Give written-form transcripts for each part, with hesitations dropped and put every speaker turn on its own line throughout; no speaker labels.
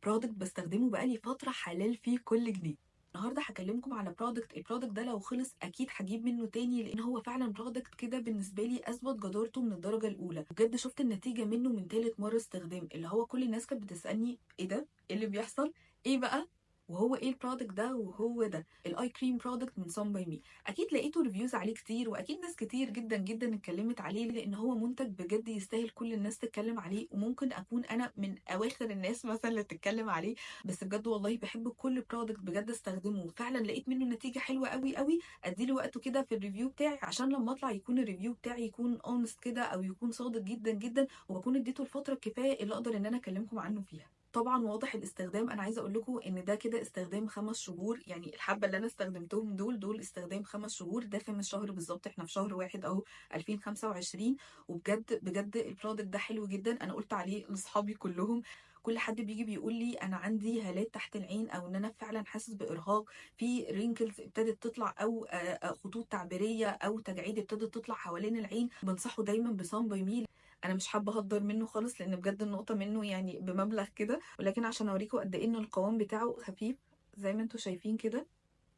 برودكت بستخدمه بقالي فترة حلال فيه كل جنيه. النهارده هكلمكم على البرودكت ده لو خلص اكيد هجيب منه تاني، لان هو فعلا برودكت كده بالنسبه لي اثبت جدارته من الدرجه الاولى. بجد شفت النتيجه منه من تالت مره استخدام، اللي هو كل الناس كانت بتسالني ايه ده، ايه اللي بيحصل، ايه بقى، وهو ايه البرودكت ده، وهو ده الاي كريم برودكت من سان باي مي. اكيد لقيتوا ريفيوز عليه كتير، واكيد ناس كتير جدا جدا اتكلمت عليه، لان هو منتج بجد يستاهل كل الناس تتكلم عليه، وممكن اكون انا من اواخر الناس مثلا اللي تتكلم عليه. بس بجد والله بحب كل برودكت بجد استخدمه، وفعلا لقيت منه نتيجه حلوه قوي قوي. اديله وقته كده في الريفيو بتاعي، عشان لما اطلع يكون الريفيو بتاعي يكون اونست كده، او يكون صادق جدا جدا، وبكون اديته الفتره الكفايه اللي اقدر ان انا اكلمكم عنه فيها. طبعا واضح الاستخدام، انا عايزه اقول لكم ان ده كده استخدام 5 شهور، يعني الحبه اللي انا استخدمتهم دول استخدام 5 شهور، ده في الشهر بالظبط، احنا في شهر واحد اهو 2025. وبجد بجد البرودكت ده حلو جدا. انا قلت عليه لاصحابي كلهم، كل حد بيجي بيقول لي انا عندي هالات تحت العين، او ان انا فعلا حاسس بارهاق، في رينكلز ابتدت تطلع، او خطوط تعبيريه او تجاعيد ابتدت تطلع حوالين العين، بنصحه دايما بصن باي مي. انا مش حابه اهدر منه خالص، لان بجد النقطه منه يعني بمبلغ كده، ولكن عشان اوريكم قد ايه ان القوام بتاعه خفيف، زي ما انتم شايفين كده،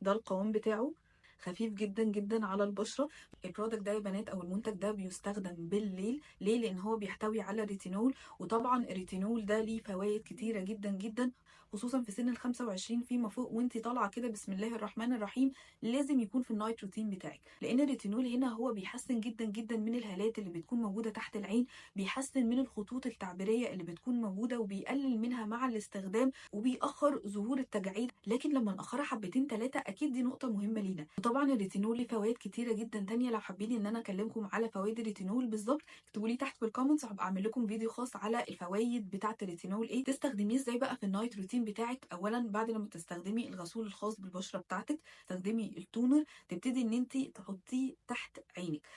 ده القوام بتاعه خفيف جدا جدا على البشره. البرودكت ده يا بنات، او المنتج ده بيستخدم بالليل. ليه؟ لان هو بيحتوي على ريتينول، وطبعا الريتينول ده ليه فوائد كتيره جدا جدا، خصوصا في سن ال 25 فيما فوق، وانت طالعه كده بسم الله الرحمن الرحيم. لازم يكون في النايت روتين بتاعك، لان الريتينول هنا هو بيحسن جدا جدا من الهالات اللي بتكون موجوده تحت العين، بيحسن من الخطوط التعبيريه اللي بتكون موجوده، وبيقلل منها مع الاستخدام، وبيأخر ظهور التجاعيد. لكن لما نأخرها حبتين ثلاثه اكيد دي نقطه مهمه لينا. وطبعا الريتينول ليه فوائد كتيره جدا تانية، لو حابين ان انا اكلمكم على فوائد الريتينول بالظبط اكتبوا لي تحت في الكومنتس، وهبقى اعمل لكم فيديو خاص على الفوائد بتاعه الريتينول، ايه تستخدميه ازاي بقى في النايت روتين بتاعك. اولا بعد لما تستخدمي الغسول الخاص بالبشره بتاعتك، تستخدمي التونر، تبتدي ان انت تحطيه تحت عينك.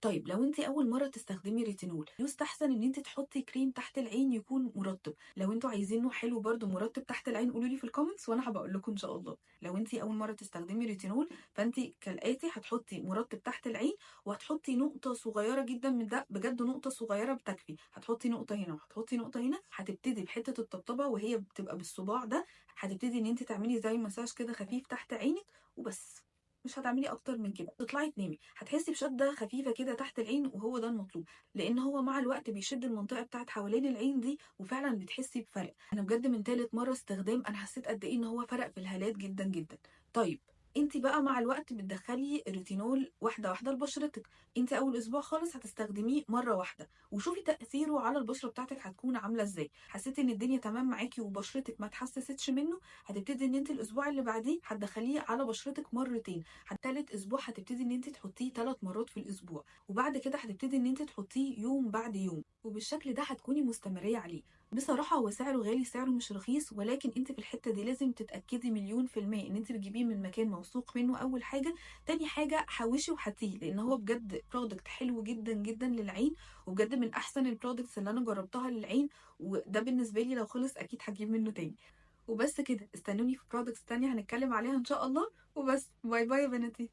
طيب لو انت اول مره تستخدمي ريتينول، يستحسن ان انت تحطي كريم تحت العين يكون مرطب. لو انتوا عايزينه حلو برده مرطب تحت العين قولوا لي في الكومنتس، وانا هبقول لكم ان شاء الله. لو انت اول مره تستخدمي ريتينول، فانت كالاتي هتحطي مرطب تحت العين، وهتحطي نقطه صغيره جدا من ده، بجد نقطه صغيره بتكفي. هتحطي نقطه هنا وهتحطي نقطه هنا، هتبتدي بحته الطبطبه وهي بتبقى بالصباع ده، هتبتدي ان انت تعملي زي مساج كده خفيف تحت عينك وبس. مش هتعملي اكتر من كده، تطلعي تنامي هتحسي بشده خفيفه كده تحت العين، وهو ده المطلوب، لان هو مع الوقت بيشد المنطقه بتاعت حوالين العين دي، وفعلا بتحسي بفرق. انا بجد من تالت مره استخدام انا حسيت قد ايه ان هو فرق في الهالات جدا جدا. طيب انت بقى مع الوقت بتدخلي الريتينول واحده واحده لبشرتك. انت اول اسبوع خالص هتستخدميه مره واحده، وشوفي تاثيره على البشره بتاعتك هتكون عامله ازاي. حسيتي ان الدنيا تمام معاكي وبشرتك ما تحسستش منه، هتبتدي ان انت الاسبوع اللي بعديه هتدخليه على بشرتك مرتين. تالت اسبوع هتبتدي ان انت تحطيه 3 مرات في الاسبوع، وبعد كده هتبتدي ان انت تحطيه يوم بعد يوم، وبالشكل ده هتكوني مستمريه عليه. بصراحه هو سعره غالي، سعره مش رخيص، ولكن انت في الحته دي لازم تتاكدي مليون في الميه ان انت بتجيبيه من مكان موثوق منه اول حاجه. تاني حاجه حوشي وهاتيه، لان هو بجد برودكت حلو جدا جدا للعين، وبجد من احسن البرودكتس اللي انا جربتها للعين. وده بالنسبه لي لو خلص اكيد هجيب منه تاني. وبس كده، استنوني في برودكتس تانية هنتكلم عليها ان شاء الله. وبس، باي باي يا بناتي.